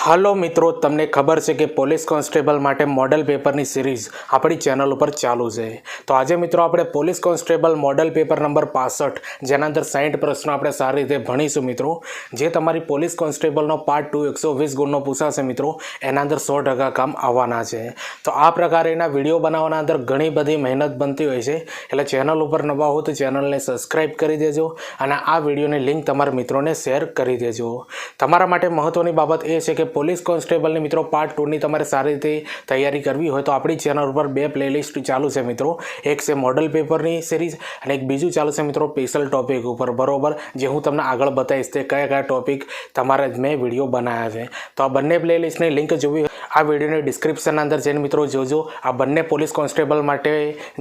હાલો મિત્રો, તમને ખબર છે કે પોલીસ કોન્સ્ટેબલ માટે મોડલ પેપરની સિરીઝ આપણી ચેનલ ઉપર ચાલુ છે. તો આજે મિત્રો આપણે police constable model paper number 65 જેના અંદર 60 પ્રશ્નો આપણે સારી રીતે ભણીશું મિત્રો. જે તમારી પોલીસ કોન્સ્ટેબલનો પાર્ટ 2 120 ગુણનો પૂછાશે મિત્રો, એના અંદર 100% કામ આવવાના છે. તો આ પ્રકારેના વિડીયો બનાવવાના અંદર ઘણી બધી મહેનત બનતી હોય છે, એટલે ચેનલ ઉપર નવા હો તો ચેનલને સબસ્ક્રાઈબ કરી દેજો અને આ વિડીયોની લિંક તમારા મિત્રોને શેર કરી દેજો. તમારા માટે મહત્ત્વની બાબત એ છે કે પોલીસ કોન્સ્ટેબલની મિત્રો પાર્ટ 2ની તમારે સારી રીતે તૈયારી કરવી હોય તો આપણી ચેનલ ઉપર 2 પ્લેલિસ્ટ ચાલુ છે મિત્રો. એક છે મોડલ પેપરની સિરીઝ અને એક બીજું ચાલુ છે મિત્રો સ્પેશિયલ ટોપિક ઉપર, બરોબર, જે હું તમને આગળ બતાવીશ તે કયા ટોપિક તમારે મેં વિડીયો બનાવ્યા છે. તો આ બંને પ્લેલિસ્ટની લિંક જોવી આ વિડીયોની ડિસ્ક્રિપ્શનના અંદર જઈને મિત્રો જોજો. આ બંને પોલીસ કોન્સ્ટેબલ માટે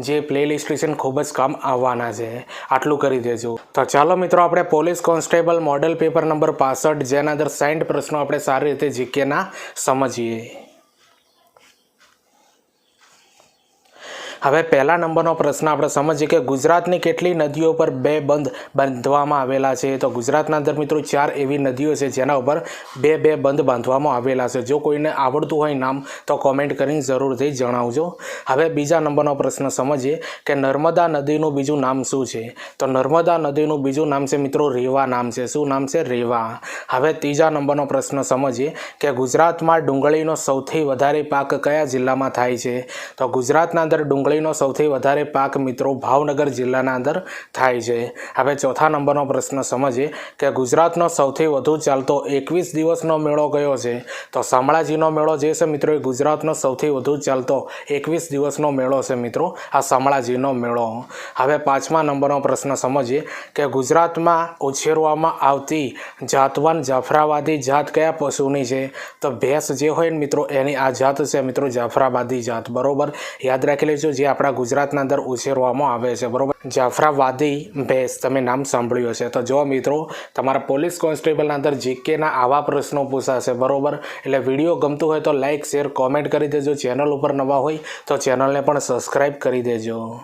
જે પ્લેલિસ્ટ છે ને ખૂબ જ કામ આવવાના છે, આટલું કરી દેજો. તો ચાલો મિત્રો આપણે police constable model paper number 65 જેના અંદર 60 પ્રશ્નો આપણે સારી રીતે જીકેના સમજીએ. હવે પહેલા નંબરનો પ્રશ્ન આપણે સમજીએ કે ગુજરાતની કેટલી નદીઓ પર 2 બંધ બાંધવામાં આવેલા છે. તો ગુજરાતના અંદર મિત્રો 4 એવી નદીઓ છે જેના ઉપર 2 બંધ બાંધવામાં આવેલા છે. જો કોઈને આવડતું હોય નામ તો કોમેન્ટ કરીને જરૂરથી જણાવજો. હવે બીજા નંબરનો પ્રશ્ન સમજીએ કે નર્મદા નદીનું બીજું નામ શું છે. તો નર્મદા નદીનું બીજું નામ છે મિત્રો રેવા નામ છે. શું નામ છે? રેવા. હવે ત્રીજા નંબરનો પ્રશ્ન સમજીએ કે ગુજરાતમાં ડુંગળીનો સૌથી વધારે પાક કયા જિલ્લામાં થાય છે. તો ગુજરાતના અંદર ડુંગળી સૌથી વધારે પાક મિત્રો ભાવનગર જિલ્લાના અંદર થાય છે. હવે ચોથા નંબરનો પ્રશ્ન સમજીએ કે ગુજરાતનો સૌથી વધુ ચાલતો 21 દિવસનો મેળો કયો છે. તો શામળાજીનો મેળો જે છે મિત્રો એ ગુજરાતનો સૌથી વધુ ચાલતો 21 દિવસનો મેળો છે મિત્રો, આ શામળાજીનો મેળો. હવે પાંચમા નંબરનો પ્રશ્ન સમજીએ કે ગુજરાતમાં ઉછેરવામાં આવતી જાતવાન જાફરાબાદી જાત કયા પશુની છે. તો ભેંસ જે હોય ને મિત્રો એની આ જાત છે મિત્રો જાફરાબાદી જાત, બરોબર, યાદ રાખી લેજો. જે આપણા ગુજરાતના અંદર ઉછેરવામાં આવે છે, બરોબર, જાફરાબાદી ભેંસ, તમે નામ સાંભળ્યું હશે. તો જો મિત્રો તમારા પોલીસ કોન્સ્ટેબલના અંદર જીકેના આવા પ્રશ્નો પૂછાશે, બરોબર, એટલે વિડીયો ગમતું હોય તો લાઇક શેર કોમેન્ટ કરી દેજો. ચેનલ ઉપર નવા હોય તો ચેનલને પણ સબસ્ક્રાઈબ કરી દેજો.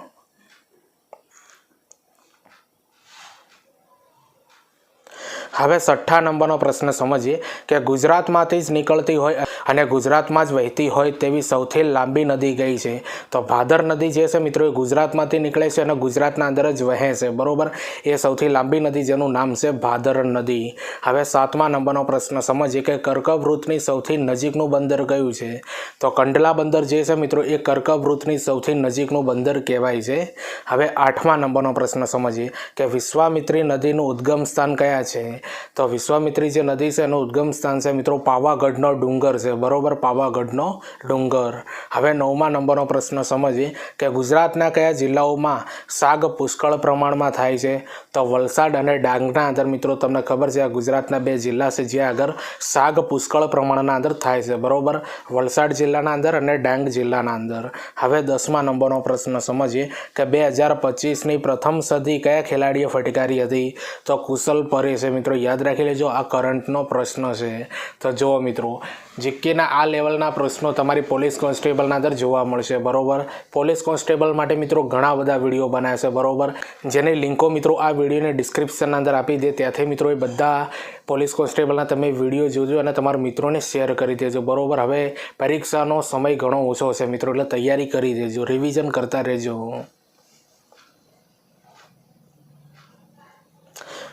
હવે 6થા નંબરનો પ્રશ્ન સમજીએ કે ગુજરાતમાંથી જ નીકળતી હોય અને ગુજરાતમાં જ વહેતી હોય તેવી સૌથી લાંબી નદી કઈ છે. તો ભાદર નદી જે છે મિત્રો એ ગુજરાતમાંથી નીકળે છે અને ગુજરાતના અંદર જ વહે છે, બરોબર, એ સૌથી લાંબી નદી જેનું નામ છે ભાદર નદી. હવે 7મા નંબરનો પ્રશ્ન સમજીએ કે કર્કવૃતની સૌથી નજીકનું બંદર કયું છે. તો કંડલા બંદર જે છે મિત્રો એ કર્કવૃતની સૌથી નજીકનું બંદર કહેવાય છે. હવે 8મા નંબરનો પ્રશ્ન સમજીએ કે વિશ્વામિત્રી નદીનું ઉદ્ગમ સ્થાન કયા છે. તો વિશ્વામિત્રી જે નદી છે એનું ઉદ્ગમ સ્થાન છે મિત્રો પાવાગઢનો ડુંગર છે, બરોબર, પાવાગઢનો ડુંગર. હવે 9મા નંબરનો પ્રશ્ન સમજીએ કે ગુજરાતના કયા જિલ્લાઓમાં શાક પુષ્કળ પ્રમાણમાં થાય છે. તો વલસાડ અને ડાંગના અંદર મિત્રો તમને ખબર છે આ ગુજરાતના 2 જિલ્લા છે જ્યાં આગળ શાક પુષ્કળ પ્રમાણના અંદર થાય છે, બરોબર, વલસાડ જિલ્લાના અંદર અને ડાંગ જિલ્લાના અંદર. હવે 10મા નંબરનો પ્રશ્ન સમજીએ કે 2025ની પ્રથમ સદી કયા ખેલાડીએ ફટકારી હતી. તો કુશલ પરેશ છે મિત્રો, યાદ રાખી લેજો, આ કરંટનો પ્રશ્ન છે. તો જુઓ મિત્રો જીકેના આ લેવલના પ્રશ્નો તમારી પોલીસ કોન્સ્ટેબલના અંદર જોવા મળશે, બરોબર. પોલીસ કોન્સ્ટેબલ માટે મિત્રો ઘણા બધા વિડીયો બનાવ્યા છે, બરોબર, જેની લિંકો મિત્રો આ વિડીયોની ડિસ્ક્રિપ્શનના અંદર આપી દે. ત્યાંથી મિત્રો એ બધા પોલીસ કોન્સ્ટેબલના તમે વિડીયો જોજો અને તમારા મિત્રોને શેર કરી દેજો, બરોબર. હવે પરીક્ષાનો સમય ઘણો ઓછો છે મિત્રો, એટલે તૈયારી કરી દેજો, રિવિઝન કરતા રહેજો.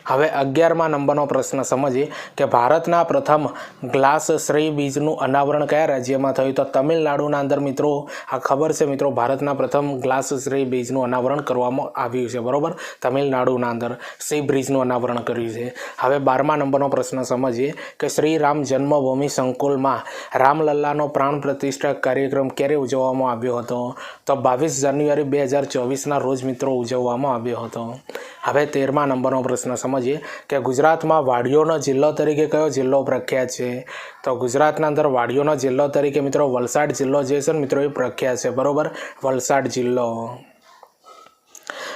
હવે 11મા નંબરનો પ્રશ્ન સમજીએ કે ભારતના પ્રથમ ગ્લાસ શ્રી બીજનું અનાવરણ કયા રાજ્યમાં થયું. તો તમિલનાડુના અંદર મિત્રો આ ખબર છે મિત્રો ભારતના પ્રથમ ગ્લાસ શ્રી બીજનું અનાવરણ કરવામાં આવ્યું છે, બરોબર, તમિલનાડુના અંદર સી બ્રિજનું અનાવરણ કર્યું છે. હવે 12મા નંબરનો પ્રશ્ન સમજીએ કે શ્રી રામ જન્મભૂમિ સંકુલમાં રામલલ્લાનો પ્રાણ પ્રતિષ્ઠા કાર્યક્રમ ક્યારે ઉજવવામાં આવ્યો હતો. તો 22 જાન્યુઆરી 2024ના રોજ મિત્રો ઉજવવામાં આવ્યો હતો. હવે 13મા નંબરનો પ્રશ્ન સમજીએ કે ગુજરાતમાં વાડીઓનો જિલ્લો તરીકે કયો જિલ્લો પ્રખ્યાત છે. તો ગુજરાતના અંદર વાડીઓનો જિલ્લો તરીકે મિત્રો વલસાડ જિલ્લો જે છે ને મિત્રો એ પ્રખ્યાત છે, બરોબર, વલસાડ જિલ્લો.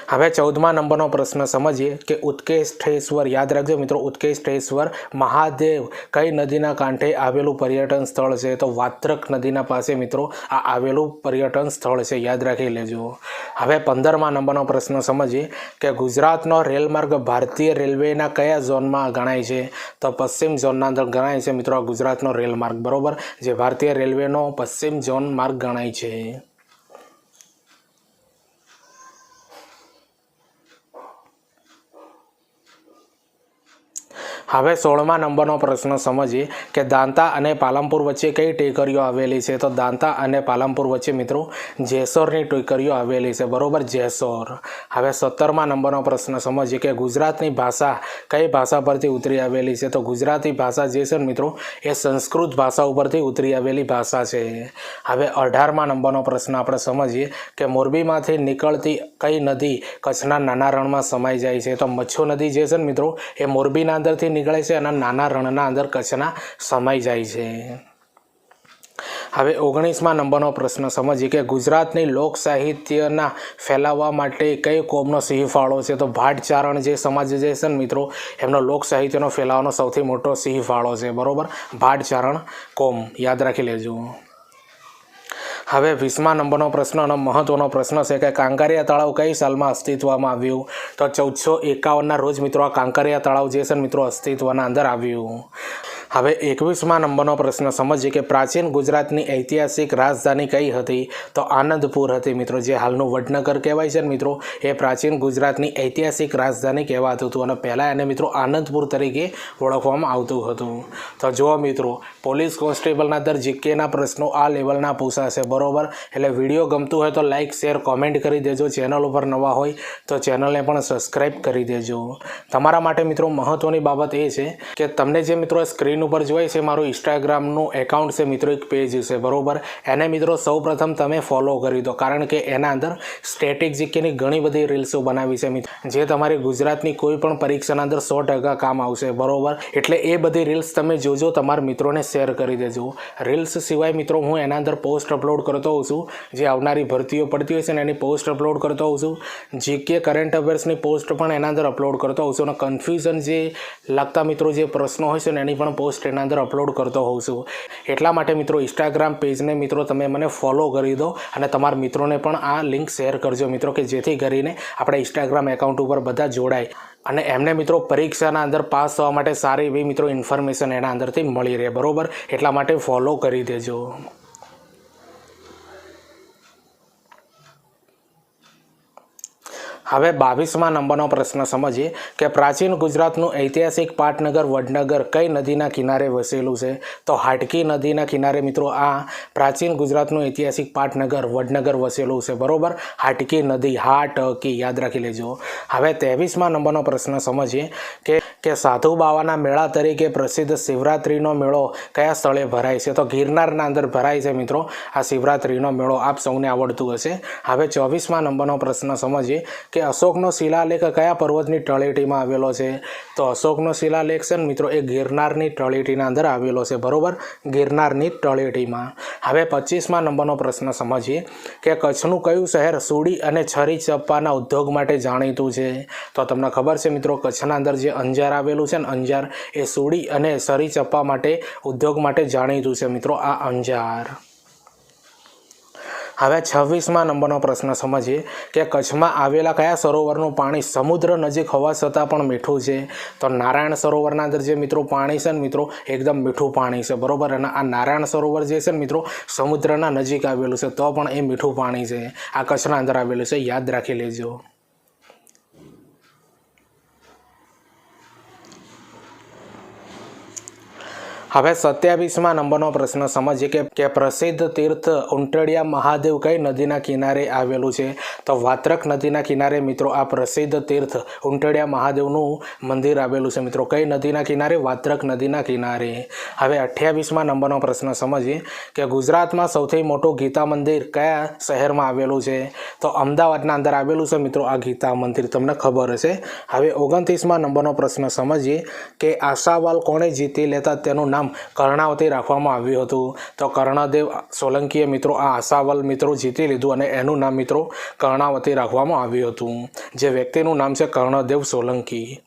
હવે 14મા નંબરનો પ્રશ્ન સમજીએ કે ઉત્કૃષ્ટેશ્વર, યાદ રાખજો મિત્રો, ઉત્કૃષ્ટેશ્વર મહાદેવ કઈ નદીના કાંઠે આવેલું પર્યટન સ્થળ છે? તો વાત્રક નદીના પાસે મિત્રો આ આવેલું પર્યટન સ્થળ છે, યાદ રાખી લેજો. હવે 15મા નંબરનો પ્રશ્ન સમજીએ કે ગુજરાતનો રેલમાર્ગ ભારતીય રેલવેના કયા ઝોનમાં ગણાય છે? તો પશ્ચિમ ઝોનના અંદર ગણાય છે મિત્રો આ ગુજરાતનો રેલમાર્ગ, બરોબર, જે ભારતીય રેલવેનો પશ્ચિમ ઝોન માર્ગ ગણાય છે. હવે 16મા નંબરનો પ્રશ્ન સમજીએ કે દાંતા અને પાલનપુર વચ્ચે કઈ ટેકરીઓ આવેલી છે? તો દાંતા અને પાલનપુર વચ્ચે મિત્રો જેસોરની ટેકરીઓ આવેલી છે, બરોબર, જેસોર. હવે 17મા નંબરનો પ્રશ્ન સમજીએ કે ગુજરાતની ભાષા કઈ ભાષા પરથી ઉતરી આવેલી છે? તો ગુજરાતી ભાષા જે છે મિત્રો એ સંસ્કૃત ભાષા ઉપરથી ઉતરી આવેલી ભાષા છે. હવે 18મા નંબરનો પ્રશ્ન આપણે સમજીએ કે મોરબીમાંથી નીકળતી કઈ નદી કચ્છના નાના રણમાં સમાઈ જાય છે? તો મચ્છુ નદી જે છે ને મિત્રો એ મોરબીના અંદરથી નીકળે છે અને નાના રણના અંદર કચ્છના સમાઈ જાય છે. હવે 19મા નંબરનો પ્રશ્ન સમજીએ કે ગુજરાતની લોક સાહિત્યના ફેલાવવા માટે કઈ કોમનો સિંહ ફાળો છે? તો ભાટચારણ જે સમાજ જે છે ને મિત્રો એમનો લોક સાહિત્યનો ફેલાવાનો સૌથી મોટો સિંહ ફાળો છે, બરોબર, ભાટચારણ કોમ, યાદ રાખી લેજો. હવે 20મા નંબરનો પ્રશ્ન અને મહત્વનો પ્રશ્ન છે કે કાંકરિયા તળાવ કઈ સાલમાં અસ્તિત્વમાં આવ્યું? તો 1451ના રોજ મિત્રો આ કાંકરિયા તળાવ જે છે મિત્રો અસ્તિત્વના અંદર આવ્યું. હવે 21મા નંબરનો પ્રશ્ન સમજીએ કે પ્રાચીન ગુજરાતની ઐતિહાસિક રાજધાની કઈ હતી? તો આનંદપુર હતી મિત્રો, જે હાલનું વડનગર કહેવાય છે ને મિત્રો એ પ્રાચીન ગુજરાતની ઐતિહાસિક રાજધાની કહેવાતું હતું અને પહેલાં એને મિત્રો આનંદપુર તરીકે ઓળખવામાં આવતું હતું. તો જુઓ મિત્રો, પોલીસ કોન્સ્ટેબલના દર જીકેના પ્રશ્નો આ લેવલના પૂછાશે, બરોબર, એટલે વિડીયો ગમતું હોય તો લાઇક, શેર, કોમેન્ટ કરી દેજો. ચેનલ ઉપર નવા હોય તો ચેનલને પણ સબસ્ક્રાઈબ કરી દેજો. તમારા માટે મિત્રો મહત્વની બાબત એ છે કે તમને જે મિત્રો સ્ક્રીન ઉપર જોઈ છે મારું ઇન્સ્ટાગ્રામનું એકાઉન્ટ છે મિત્રો, એક પેજ છે, બરોબર, એને મિત્રો સૌપ્રથમ તમે ફોલો કરી દો, કારણ કે એના અંદર સ્ટેટિક જીકેની ઘણી બધી રીલ્સો બનાવી છે મિત્રો, જે તમારી ગુજરાતની કોઈ પણ પરીક્ષાના અંદર 100% કામ આવશે, બરોબર. એટલે એ બધી રીલ્સ તમે જોજો, તમારા મિત્રોને શેર કરી દેજો. રીલ્સ સિવાય મિત્રો હું એના અંદર પોસ્ટ અપલોડ કરતો હોઉં છું, જે આવનારી ભરતીઓ પડતી હોય છે ને એની પોસ્ટ અપલોડ કરતો હોઉં છું. જીકે કરંટ અફેર્સની પોસ્ટ પણ એના અંદર અપલોડ કરતો હોઉં છું અને કન્ફ્યુઝન જે લગતા મિત્રો જે પ્રશ્નો હોય છે ને એની પણ પોસ્ટ એના અંદર અપલોડ કરતો હોઉં છું. એટલા માટે મિત્રો ઇન્સ્ટાગ્રામ પેજને મિત્રો તમે મને ફોલો કરી દો અને તમારા મિત્રોને પણ આ લિંક શેર કરજો મિત્રો, કે જેથી કરીને આપણે ઇન્સ્ટાગ્રામ એકાઉન્ટ ઉપર બધા જોડાય અને એમને મિત્રો પરીક્ષાના અંદર પાસ થવા માટે સારી એવી મિત્રો ઇન્ફોર્મેશન એના અંદરથી મળી રહે, બરોબર. એટલા માટે ફોલો કરી દેજો. હવે 22મા નંબરનો પ્રશ્ન સમજીએ કે પ્રાચીન ગુજરાતનું ઐતિહાસિક પાટનગર વડનગર કઈ નદીના કિનારે વસેલું છે? તો હાટકી નદીના કિનારે મિત્રો આ પ્રાચીન ગુજરાતનું ઐતિહાસિક પાટનગર વડનગર વસેલું છે, બરોબર, હાટકી નદી, હાટકી, યાદ રાખી લેજો. હવે 23મા નંબરનો પ્રશ્ન સમજીએ કે સાધુ બાવાના મેળા તરીકે પ્રસિદ્ધ શિવરાત્રિનો મેળો કયા સ્થળે ભરાય છે? તો ગિરનારના અંદર ભરાય છે મિત્રો આ શિવરાત્રિનો મેળો, આપ સૌને આવડતું હશે. હવે 24મા નંબરનો પ્રશ્ન સમજીએ કે અશોકનો શિલાલેખ કયા પર્વતની તળેટીમાં આવેલો છે? તો અશોકનો શિલાલેખ છે ને મિત્રો એ ગિરનારની તળેટીના અંદર આવેલો છે, બરોબર, ગિરનારની તળેટીમાં. હવે 25મા નંબરનો પ્રશ્ન સમજીએ કે કચ્છનું કયું શહેર સૂડી અને છરી ચપ્પાના ઉદ્યોગ માટે જાણીતું છે? તો તમને ખબર છે મિત્રો કચ્છના અંદર જે અંજાર આવેલું છે ને અંજાર એ સૂડી અને છરી ચપ્પા માટે ઉદ્યોગ માટે જાણીતું છે મિત્રો આ અંજાર. હવે 26મા નંબરનો પ્રશ્ન સમજીએ કે કચ્છમાં આવેલા કયા સરોવરનું પાણી સમુદ્ર નજીક હોવા છતાં પણ મીઠું છે? તો નારાયણ સરોવરના અંદર જે મિત્રો પાણી છે ને મિત્રો એકદમ મીઠું પાણી છે, બરોબર, અને આ નારાયણ સરોવર જે છે ને મિત્રો સમુદ્રના નજીક આવેલું છે તો પણ એ મીઠું પાણી છે, આ કચ્છના અંદર આવેલું છે, યાદ રાખી લેજો. હવે 27મા નંબરનો પ્રશ્ન સમજીએ કે પ્રસિદ્ધ તીર્થ ઉંટડિયા મહાદેવ કઈ નદીના કિનારે આવેલું છે? તો વાત્રક નદીના કિનારે મિત્રો આ પ્રસિદ્ધ તીર્થ ઉંટડિયા મહાદેવનું મંદિર આવેલું છે મિત્રો, કઈ નદીના કિનારે? વાત્રક નદીના કિનારે. હવે 28મા નંબરનો પ્રશ્ન સમજીએ કે ગુજરાતમાં સૌથી મોટું ગીતા મંદિર કયા શહેરમાં આવેલું છે? તો અમદાવાદના અંદર આવેલું છે મિત્રો આ ગીતા મંદિર, તમને ખબર હશે. હવે 29મા નંબરનો પ્રશ્ન સમજીએ કે આશાવાલ કોણે જીતી લેતા તેનું નામ નામ કર્ણાવતી રાખવામાં આવ્યું હતું. તો કર્ણદેવ સોલંકીએ મિત્રો આ આશાવલ મિત્રો જીતી લીધું અને એનું નામ મિત્રો કર્ણાવતી રાખવામાં આવ્યું હતું. જે વ્યક્તિનું નામ છે કર્ણદેવ સોલંકી.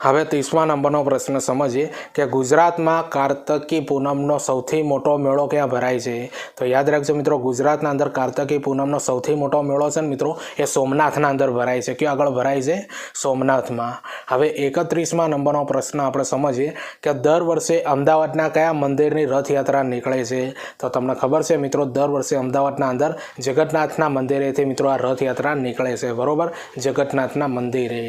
હવે 30મા નંબરનો પ્રશ્ન સમજીએ કે ગુજરાતમાં કાર્તકી પૂનમનો સૌથી મોટો મેળો ક્યાં ભરાય છે. તો યાદ રાખજો મિત્રો, ગુજરાતના અંદર કાર્તકી પૂનમનો સૌથી મોટો મેળો છે ને મિત્રો એ સોમનાથના અંદર ભરાય છે. ક્યાં આગળ ભરાય છે? સોમનાથમાં. હવે 31મા નંબરનો પ્રશ્ન આપણે સમજીએ કે દર વર્ષે અમદાવાદના કયા મંદિરની રથયાત્રા નીકળે છે. તો તમને ખબર છે મિત્રો, દર વર્ષે અમદાવાદના અંદર જગન્નાથના મંદિરેથી મિત્રો આ રથયાત્રા નીકળે છે. બરોબર, જગન્નાથના મંદિરે.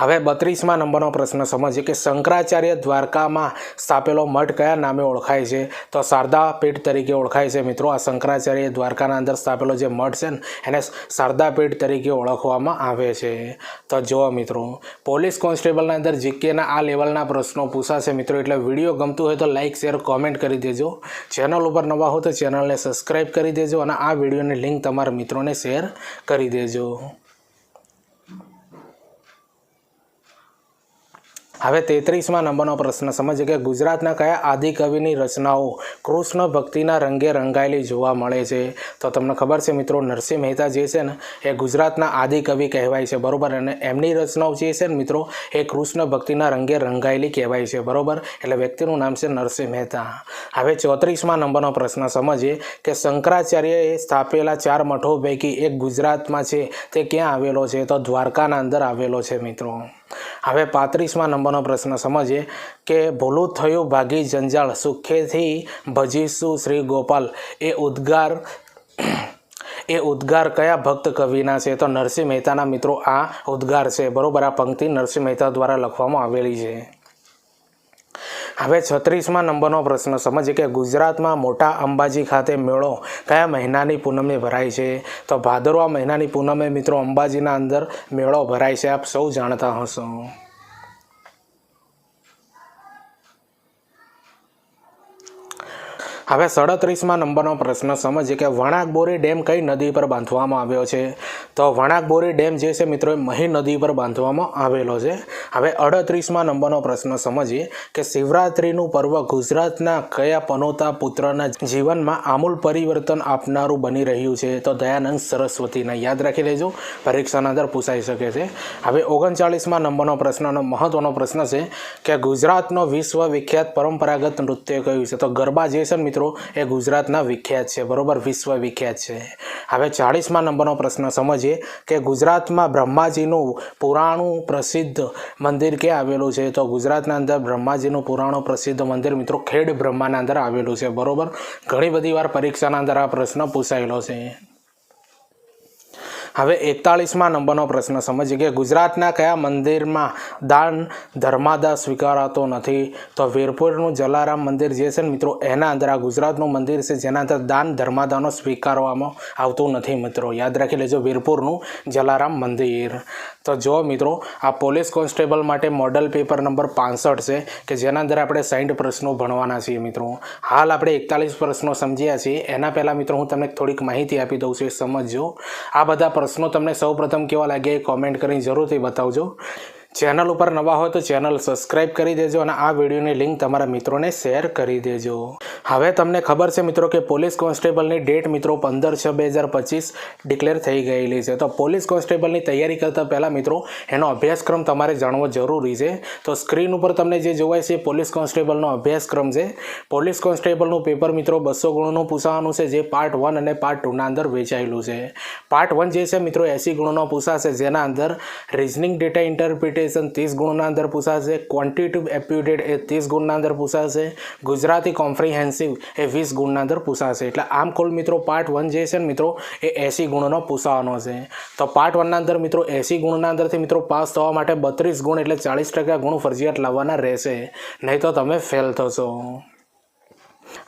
હવે 32મા નંબરનો પ્રશ્ન સમજીએ કે શંકરાચાર્ય દ્વારકામાં સ્થાપેલો મઠ કયા નામે ઓળખાય છે. તો શારદા પીઠ તરીકે ઓળખાય છે મિત્રો. આ શંકરાચાર્ય દ્વારકાના અંદર સ્થાપેલો જે મઠ છે ને એને શારદા પીઠ તરીકે ઓળખવામાં આવે છે. તો જુઓ મિત્રો, પોલીસ કોન્સ્ટેબલના અંદર જીકેના આ લેવલના પ્રશ્નો પૂછાશે મિત્રો. એટલે વિડીયો ગમતું હોય તો લાઇક શેર કોમેન્ટ કરી દેજો. ચેનલ ઉપર નવા હો તો ચેનલને સબસ્ક્રાઈબ કરી દેજો અને આ વિડીયોની લિંક તમારા મિત્રોને શેર કરી દેજો. હવે 33મા નંબરનો પ્રશ્ન સમજીએ કે ગુજરાતના કયા આદિકવિની રચનાઓ કૃષ્ણ ભક્તિના રંગે રંગાયેલી જોવા મળે છે. તો તમને ખબર છે મિત્રો, નરસિંહ મહેતા જે છે ને એ ગુજરાતના આદિકવિ કહેવાય છે. બરોબર, અને એમની રચનાઓ જે છે ને મિત્રો એ કૃષ્ણ ભક્તિના રંગે રંગાયેલી કહેવાય છે. બરોબર, એટલે વ્યક્તિનું નામ છે નરસિંહ મહેતા. હવે 34મા નંબરનો પ્રશ્ન સમજીએ કે શંકરાચાર્યએ સ્થાપેલા 4 મઠો પૈકી એક ગુજરાતમાં છે તે ક્યાં આવેલો છે. તો દ્વારકાના અંદર આવેલો છે મિત્રો. હવે 35મા નંબરનો પ્રશ્ન સમજીએ કે ભૂલું થયું ભાગી જંજાળ સુખેથી ભજીશું શ્રી ગોપાલ એ ઉદ્ગાર કયા ભક્ત કવિના છે. તો નરસિંહ મહેતાના મિત્રો આ ઉદ્ગાર છે. બરોબર, આ પંક્તિ નરસિંહ મહેતા દ્વારા લખવામાં આવેલી છે. હવે 36મા નંબરનો પ્રશ્ન સમજીએ કે ગુજરાતમાં મોટા અંબાજી ખાતે મેળો કયા મહિનાની પૂનમે ભરાય છે. તો ભાદરવા મહિનાની પૂનમે મિત્રો અંબાજીના અંદર મેળો ભરાય છે. આપ સૌ જાણતા હશો. હવે 37મા નંબરનો પ્રશ્ન સમજીએ કે વણાકબોરી ડેમ કઈ નદી પર બાંધવામાં આવ્યો છે. તો વણાકબોરી ડેમ જે છે મિત્રો એ મહી નદી પર બાંધવામાં આવેલો છે. હવે 38મા નંબરનો પ્રશ્ન સમજીએ કે શિવરાત્રિનું પર્વ ગુજરાતના કયા પનોતા પુત્રના જીવનમાં આમૂલ પરિવર્તન આપનારું બની રહ્યું છે. તો દયાનંદ સરસ્વતીના. યાદ રાખી લેજો, પરીક્ષાના અંદર પૂછાઈ શકે છે. હવે 39મા નંબરનો પ્રશ્નનો મહત્વનો પ્રશ્ન છે કે ગુજરાતનો વિશ્વવિખ્યાત પરંપરાગત નૃત્ય કયું છે. તો ગરબા જે છે મિત્રો એ ગુજરાતના વિખ્યાત છે. બરોબર, વિશ્વ વિખ્યાત છે. હવે 40મા નંબરનો પ્રશ્ન સમજીએ કે ગુજરાતમાં બ્રહ્માજીનું પુરાણું પ્રસિદ્ધ મંદિર ક્યાં આવેલું છે. તો ગુજરાતના અંદર બ્રહ્માજીનું પુરાણું પ્રસિદ્ધ મંદિર મિત્રો ખેડ બ્રહ્માના અંદર આવેલું છે. બરોબર, ઘણી બધી વાર પરીક્ષાના અંદર આ પ્રશ્ન પૂછાયેલો છે. હવે 41મા નંબરનો પ્રશ્ન સમજીએ કે ગુજરાતના કયા મંદિરમાં દાન ધર્માદા સ્વીકારાતો નથી. તો વીરપુરનું જલારામ મંદિર જે છે ને મિત્રો એના અંદર આ ગુજરાતનું મંદિર છે જેના અંદર દાન ધર્માદાનો સ્વીકારવામાં આવતું નથી મિત્રો. યાદ રાખી લેજો, વીરપુરનું જલારામ મંદિર. તો જો મિત્રો, આ પોલીસ કોન્સ્ટેબલ માટે મોડલ પેપર નંબર 65 છે કે જેના અંદર આપણે 60 પ્રશ્નો ભણવાના છીએ મિત્રો. હાલ આપણે 41 પ્રશ્નો સમજ્યા છીએ. એના પહેલાં મિત્રો હું તમને થોડીક માહિતી આપી દઉં છું, એ સમજજો. આ બધા પ્રશ્નો તમને સૌપ્રથમ કેવા લાગે એ કોમેન્ટ કરીને જરૂરથી બતાવજો. ચેનલ ઉપર નવા હોય તો ચેનલ સબસ્ક્રાઈબ કરી દેજો અને આ વિડીયોની લિંક તમારા મિત્રોને શેર કરી દેજો. હવે તમને ખબર છે મિત્રો કે પોલીસ કોન્સ્ટેબલની ડેટ મિત્રો 15/6/2025 ડિક્લેર થઈ ગયેલી છે. તો પોલીસ કોન્સ્ટેબલની તૈયારી કરતાં પહેલાં મિત્રો એનો અભ્યાસક્રમ તમારે જાણવો જરૂરી છે. તો સ્ક્રીન ઉપર તમને જે જોવાય છે પોલીસ કોન્સ્ટેબલનો અભ્યાસક્રમ છે. પોલીસ કોન્સ્ટેબલનું પેપર મિત્રો 200 ગુણનું પૂછાવાનું છે, જે પાર્ટ 1 અને પાર્ટ 2ના અંદર વેચાયેલું છે. પાર્ટ 1 જે છે મિત્રો 80 ગુણનો પૂછાશે, જેના અંદર રિઝનિંગ ડેટા ઇન્ટરપ્રિટેશન 30 ગુણના અંદર પૂછાશે, ક્વોન્ટિટેટિવ એપ્ટિટ્યુડ એ 30 ગુણના અંદર પૂછાશે, ગુજરાતી કોમ્પ્રિહેન્સિવ એ 20 ગુણના અંદર પૂછાશે. એટલે આમ કુલ મિત્રો પાર્ટ 1 જે છે ને મિત્રો એ 80 ગુણનો પૂછવાનો છે. તો પાર્ટ 1ના અંદર મિત્રો 80 ગુણના અંદરથી મિત્રો પાસ થવા માટે 32 ગુણ એટલે 40% ગુણ ફરજિયાત લાવવાના રહેશે, નહીં તો તમે ફેલ થશો.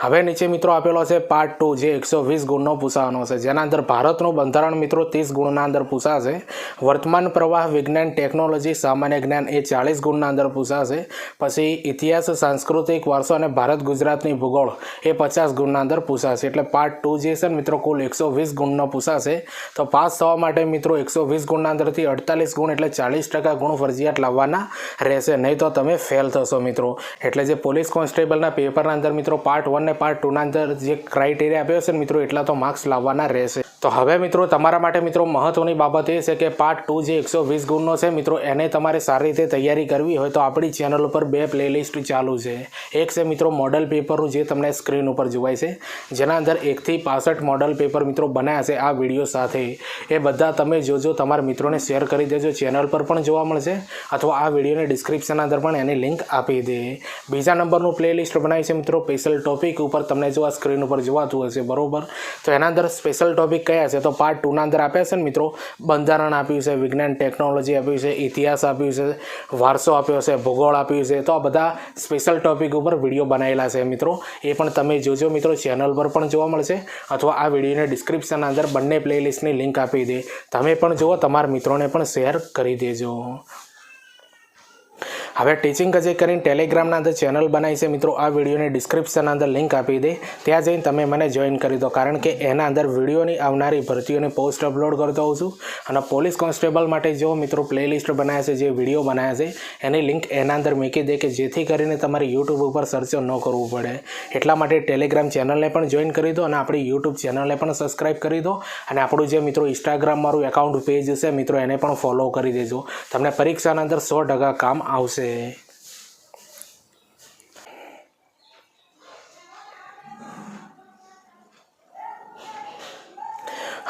હવે નીચે મિત્રો આપેલો છે પાર્ટ 2 જે 120 ગુણનો પૂછવાનો છે, જેના અંદર ભારતનું બંધારણ મિત્રો 30 ગુણના અંદર પૂછાશે, વર્તમાન પ્રવાહ, વિજ્ઞાન, ટેકનોલોજી, સામાન્ય જ્ઞાન એ 40 ગુણના અંદર પૂછાશે, પછી ઇતિહાસ, સાંસ્કૃતિક વારસો અને ભારત ગુજરાતની ભૂગોળ એ 50 ગુણના અંદર પૂછાશે. એટલે પાર્ટ 2 જે છે મિત્રો કુલ 120 ગુણનો પૂછાશે. તો પાસ થવા માટે મિત્રો 120 ગુણના અંદરથી 48 ગુણ એટલે 40% ગુણ ફરજિયાત લાવવાના રહેશે, નહીં તો તમે ફેલ થશો મિત્રો. એટલે જે પોલીસ કોન્સ્ટેબલના પેપરના અંદર મિત્રો પાર્ટ 1 ને પાર્ટ 2 ના અંદર જે ક્રાઇટેરિયા આપ્યો છે મિત્રો એટલા તો માર્ક્સ લાવવાના રહેશે. તો હવે મિત્રો તમારા માટે મિત્રો મહત્વની બાબત એ છે કે પાર્ટ 2 જે 120 ગુણનો છે મિત્રો એને તમારે સારી રીતે તૈયારી કરવી હોય તો આપણી ચેનલ ઉપર 2 પ્લેલિસ્ટ ચાલુ છે. એક છે મિત્રો મોડલ પેપરનું જે તમને સ્ક્રીન ઉપર જોવાય છે, જેના અંદર 1 થી 65 મોડલ પેપર મિત્રો બનાવ્યા છે આ વિડીયો સાથે. એ બધા તમે જોજો, તમારા મિત્રોને શેર કરી દેજો, ચેનલ પર પણ જોવા મળશે અથવા આ વિડીયોની ડિસ્ક્રિપ્શન અંદર પણ એની લિંક આપી દે. બીજા નંબરનું પ્લેલિસ્ટ બનાવી છે મિત્રો સ્પેશિયલ ટોપિક ઉપર, તમને જો આ સ્ક્રીન ઉપર જોવાતું હશે બરોબર. તો એના અંદર સ્પેશિયલ ટોપિક કયા છે તો પાર્ટ 2 ના અંદર આપ્યા છે ને મિત્રો, બંધારણ આપ્યું છે, વિજ્ઞાન ટેકનોલોજી આપ્યું છે, ઇતિહાસ આપ્યું છે, વારસો આપ્યો છે, ભૂગોળ આપ્યું છે. તો આ બધા સ્પેશિયલ ટોપિક ઉપર વિડીયો બનાવેલા છે મિત્રો, એ પણ તમે જોજો મિત્રો, ચેનલ પર પણ જોવા મળશે અથવા આ વિડીયોની ડિસ્ક્રિપ્શન અંદર બંને પ્લેલિસ્ટની લિંક આપી દે, તમે પણ જુઓ, તમારા મિત્રોને પણ શેર કરી દેજો. હવે ટીચિંગ જે કરીને ટેલિગ્રામના અંદર ચેનલ બનાવી છે મિત્રો, આ વિડીયોની ડિસ્ક્રિપ્શન અંદર લિંક આપી દે, ત્યાં જઈને તમે મને જોઈન કરી દો, કારણ કે એના અંદર વિડીયોની આવનારી ભરતીઓની પોસ્ટ અપલોડ કરતો હોઉં છું. અને પોલીસ કોન્સ્ટેબલ માટે જો મિત્રો પ્લેલિસ્ટ બનાવ્યા છે, જે વિડીયો બનાવ્યા છે એની લિંક એના અંદર મૂકી દે, કે જેથી કરીને તમારે યુટ્યુબ ઉપર સર્ચ ન કરવું પડે. એટલા માટે ટેલિગ્રામ ચેનલને પણ જોઈન કરી દો અને આપણી યુટ્યુબ ચેનલને પણ સબસ્ક્રાઈબ કરી દો, અને આપણું જે મિત્રો ઇન્સ્ટાગ્રામ મારું એકાઉન્ટ પેજ છે મિત્રો એને પણ ફોલો કરી દેજો, તમને પરીક્ષાના અંદર 100% કામ આવશે.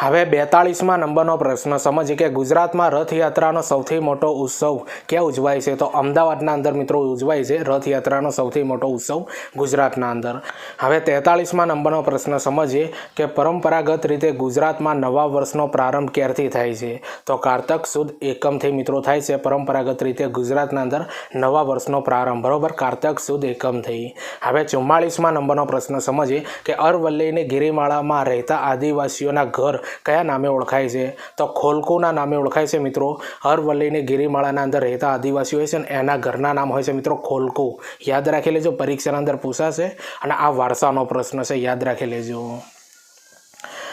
હવે 42મા નંબરનો પ્રશ્ન સમજીએ કે ગુજરાતમાં રથયાત્રાનો સૌથી મોટો ઉત્સવ ક્યાં ઉજવાય છે તો અમદાવાદના અંદર મિત્રો ઉજવાય છે રથયાત્રાનો સૌથી મોટો ઉત્સવ ગુજરાતના અંદર. હવે 43મા નંબરનો પ્રશ્ન સમજીએ કે પરંપરાગત રીતે ગુજરાતમાં નવા વર્ષનો પ્રારંભ ક્યારથી થાય છે તો કારતક સુદ એકમથી મિત્રો થાય છે પરંપરાગત રીતે ગુજરાતના અંદર નવા વર્ષનો પ્રારંભ, બરોબર, કારતક સુદ એકમથી. હવે 44મા નંબરનો પ્રશ્ન સમજીએ કે અરવલ્લીની ગિરિમાળામાં રહેતા આદિવાસીઓના ઘર કયા નામે ઓળખાય છે તો ખોલકુના નામે ઓળખાય છે મિત્રો. અરવલ્લીની ગિરિમાળાના અંદર રહેતા આદિવાસીઓ હોય છે ને એના ઘરના નામ હોય છે મિત્રો ખોલકુ. યાદ રાખી લેજો, પરીક્ષાના અંદર પૂછાશે, અને આ વારસાનો પ્રશ્ન છે, યાદ રાખી લેજો.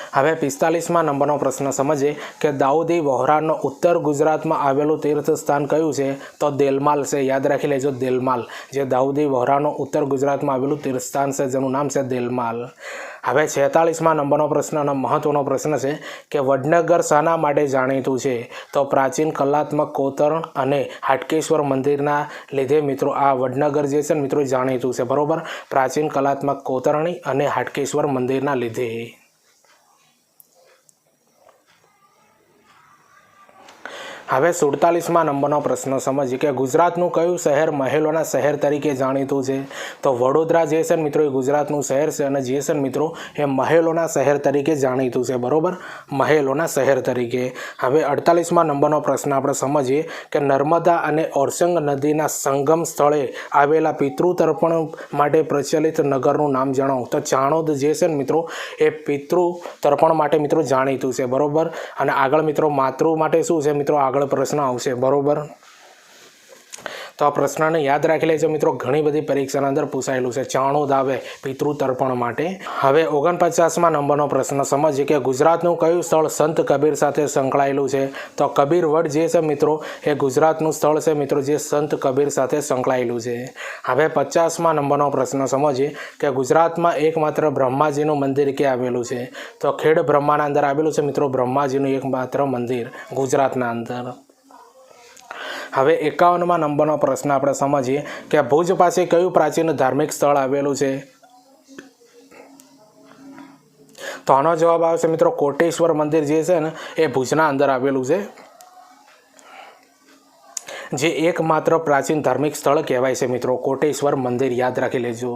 હવે 45મા નંબરનો પ્રશ્ન સમજીએ કે દાઉદી વહોરાનો ઉત્તર ગુજરાતમાં આવેલું તીર્થ સ્થાન કયું છે તો દેલમાલ છે, યાદ રાખી લેજો દેલમાલ. જે દાઉદી વહોરાનો ઉત્તર ગુજરાતમાં આવેલું તીર્થ સ્થાન છે જેનું નામ છે દેલમાલ. હવે 46મા નંબરનો પ્રશ્ન અને મહત્વનો પ્રશ્ન છે કે વડનગર શાના માટે જાણીતું છે તો પ્રાચીન કલાત્મક કોતરણ અને હાટકેશ્વર મંદિરના લીધે મિત્રો આ વડનગર જે છે મિત્રો જાણીતું છે, બરોબર, પ્રાચીન કલાત્મક કોતરણી અને હાટકેશ્વર મંદિરના લીધે. હવે 47મા નંબરનો પ્રશ્ન સમજીએ કે ગુજરાતનું કયું શહેર મહેલોના શહેર તરીકે જાણીતું છે તો વડોદરા જે છે મિત્રો એ ગુજરાતનું શહેર છે, અને જે છે મિત્રો એ મહેલોના શહેર તરીકે જાણીતું છે, બરોબર, મહેલોના શહેર તરીકે. હવે 48મા નંબરનો પ્રશ્ન આપણે સમજીએ કે નર્મદા અને ઓરસંગ નદીના સંગમ સ્થળે આવેલા પિતૃતર્પણ માટે પ્રચલિત નગરનું નામ જણાવો તો ચાણોદ જે છે મિત્રો એ પિતૃતર્પણ માટે મિત્રો જાણીતું છે, બરોબર. અને આગળ મિત્રો માતૃ માટે શું છે મિત્રો આગળ પ્રશ્ન આવશે, બરોબર. તો આ પ્રશ્નને યાદ રાખી લેજો મિત્રો, ઘણી બધી પરીક્ષાના અંદર પૂછાયેલું છે, ચાણોદ આવે પિતૃતર્પણ માટે. હવે 49મા નંબરનો પ્રશ્ન સમજીએ કે ગુજરાતનું કયું સ્થળ સંત કબીર સાથે સંકળાયેલું છે તો કબીરવડ જે છે મિત્રો એ ગુજરાતનું સ્થળ છે મિત્રો જે સંત કબીર સાથે સંકળાયેલું છે. હવે 50મા નંબરનો પ્રશ્ન સમજીએ કે ગુજરાતમાં એકમાત્ર બ્રહ્માજીનું મંદિર ક્યાં આવેલું છે તો ખેડ બ્રહ્માના અંદર આવેલું છે મિત્રો બ્રહ્માજીનું એકમાત્ર મંદિર ગુજરાતના અંદર. હવે 51મા નંબરનો પ્રશ્ન આપણે સમજીએ કે ભુજ પાસે કયું પ્રાચીન ધાર્મિક સ્થળ આવેલું છે તો આનો જવાબ આવશે મિત્રો કોટેશ્વર મંદિર જે છે ને એ ભુજના અંદર આવેલું છે, જે એકમાત્ર પ્રાચીન ધાર્મિક સ્થળ કહેવાય છે મિત્રો કોટેશ્વર મંદિર, યાદ રાખી લેજો.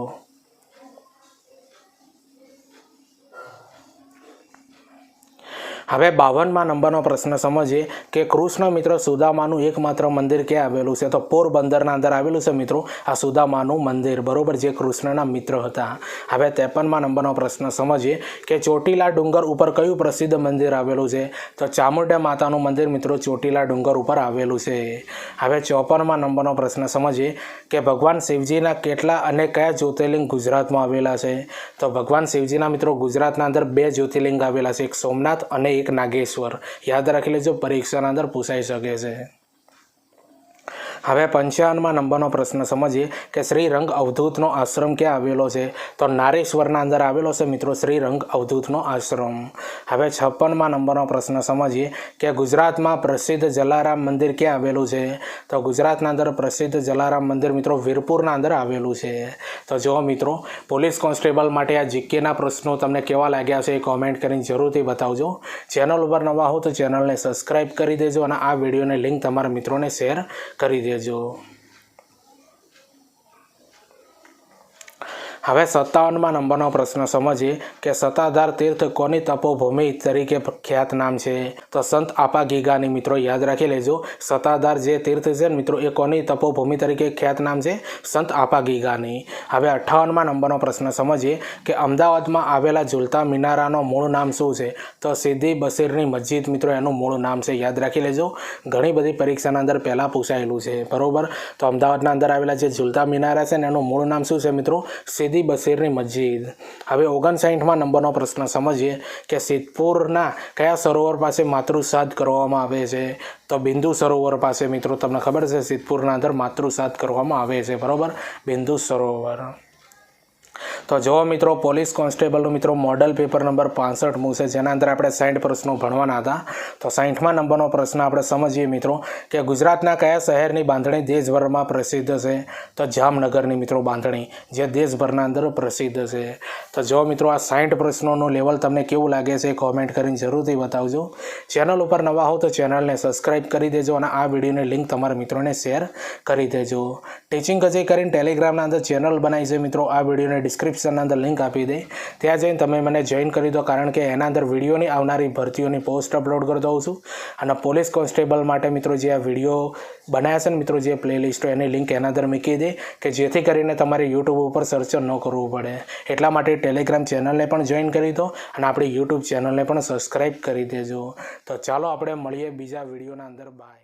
હવે 52માં નંબરનો પ્રશ્ન સમજીએ કે કૃષ્ણ મિત્રો સુદામાનું એકમાત્ર મંદિર ક્યાં આવેલું છે? તો પોરબંદરના અંદર આવેલું છે મિત્રો આ સુદામાનું મંદિર, બરોબર, જે કૃષ્ણના મિત્ર હતા. હવે 53માં નંબરનો પ્રશ્ન સમજીએ કે ચોટીલા ડુંગર ઉપર કયું પ્રસિદ્ધ મંદિર આવેલું છે? તો ચામુંડા માતાનું મંદિર મિત્રો ચોટીલા ડુંગર ઉપર આવેલું છે. હવે 54માં નંબરનો પ્રશ્ન સમજીએ કે ભગવાન શિવજીના કેટલા અને કયા જ્યોતિર્લિંગ ગુજરાતમાં આવેલા છે? તો ભગવાન શિવજીના મિત્રો ગુજરાતના અંદર 2 જ્યોતિર્લિંગ આવેલા છે, એક સોમનાથ અને એક નાગેશ્વર. યાદ રાખી લેજો, પરીક્ષાના અંદર પૂછાઈ શકે છે. હવે 55માં નંબરનો પ્રશ્ન સમજીએ કે શ્રી રંગ અવધૂતનો આશ્રમ ક્યાં આવેલો છે? તો નારેશ્વરના અંદર આવેલો છે મિત્રો શ્રી રંગ અવધૂતનો આશ્રમ. હવે 56માં નંબરનો પ્રશ્ન સમજીએ કે ગુજરાતમાં પ્રસિદ્ધ જલારામ મંદિર ક્યાં આવેલું છે? તો ગુજરાતના અંદર પ્રસિદ્ધ જલારામ મંદિર મિત્રો વીરપુરના અંદર આવેલું છે. તો જો મિત્રો પોલીસ કોન્સ્ટેબલ માટે આ જીકેના પ્રશ્નો તમને કેવા લાગ્યા છે એ કોમેન્ટ કરીને જરૂરથી બતાવજો. ચેનલ ઉપર નવા હો તો ચેનલને સબસ્ક્રાઈબ કરી દેજો અને આ વિડીયોની લિંક તમારા મિત્રોને શેર કરી દેજો. હવે 57માં નંબરનો પ્રશ્ન સમજીએ કે સત્તાધાર તીર્થ કોની તપોભૂમિ તરીકે ખ્યાત નામ છે? તો સંત આપા ગીગાની. મિત્રો યાદ રાખી લેજો, સત્તાધાર જે તીર્થ છે ને મિત્રો એ કોની તપોભૂમિ તરીકે ખ્યાત નામ છે? સંત આપા ગીગાની. હવે 58માં નંબરનો પ્રશ્ન સમજીએ કે અમદાવાદમાં આવેલા ઝૂલતા મિનારાનો મૂળ નામ શું છે? તો સીદી બશીરની મસ્જિદ મિત્રો એનું મૂળ નામ છે. યાદ રાખી લેજો, ઘણી બધી પરીક્ષાના અંદર પહેલાં પૂછાયેલું છે, બરોબર. તો અમદાવાદના અંદર આવેલા જે ઝૂલતા મિનારા છે ને એનું મૂળ નામ શું છે મિત્રો? સીદી બશીરની મસ્જિદ. હવે 59માં નંબરનો પ્રશ્ન સમજીએ કે સિદ્ધપુરના કયા સરોવર પાસે માતૃશ્રાદ્ધ કરવામાં આવે છે? તો બિંદુ સરોવર પાસે મિત્રો. તમને ખબર છે સિદ્ધપુરના અંદર માતૃશ્રાદ્ધ કરવામાં આવે છે, બરોબર, બિંદુ સરોવર. તો જો મિત્રો પોલીસ કોન્સ્ટેબલનું મિત્રો મોડલ પેપર નંબર 65 મૂકશે, જેના અંદર આપણે 60 પ્રશ્નો ભણવાના હતા. તો 60માં નંબરનો પ્રશ્ન આપણે સમજીએ મિત્રો કે ગુજરાતના કયા શહેરની બાંધણી દેશભરમાં પ્રસિદ્ધ છે? તો જામનગરની મિત્રો બાંધણી, જે દેશભરના અંદર પ્રસિદ્ધ છે. તો જો મિત્રો આ 60 પ્રશ્નોનું લેવલ તમને કેવું લાગે છે એ કોમેન્ટ કરીને જરૂરથી બતાવજો. ચેનલ ઉપર નવા હો તો ચેનલને સબસ્ક્રાઈબ કરી દેજો અને આ વિડીયોની લિંક તમારા મિત્રોને શેર કરી દેજો. ટીચિંગ કચે કરીને ટેલિગ્રામના અંદર ચેનલ બનાવી છે મિત્રો, આ વિડીયોને ડિસ્ક્રિપ્શનના અંદર લિંક આપી દે, ત્યાં જઈને તમે મને જોઈન કરી દો, કારણ કે એના અંદર વિડીયોની આવનારી ભરતીઓની પોસ્ટ અપલોડ કરતો હોઉં છું. અને પોલીસ કોન્સ્ટેબલ માટે મિત્રો જે આ વિડીયો બનાવ્યા છે ને મિત્રો, જે પ્લેલિસ્ટો, એની લિંક એના અંદર મૂકી દે કે જેથી કરીને તમારે યુટ્યુબ ઉપર સર્ચ ન કરવું પડે. એટલા માટે ટેલિગ્રામ ચેનલને પણ જોઈન કરી દો અને આપણી યુટ્યુબ ચેનલને પણ સબસ્ક્રાઈબ કરી દેજો. તો ચાલો આપણે મળીએ બીજા વિડીયોના અંદર. બાય.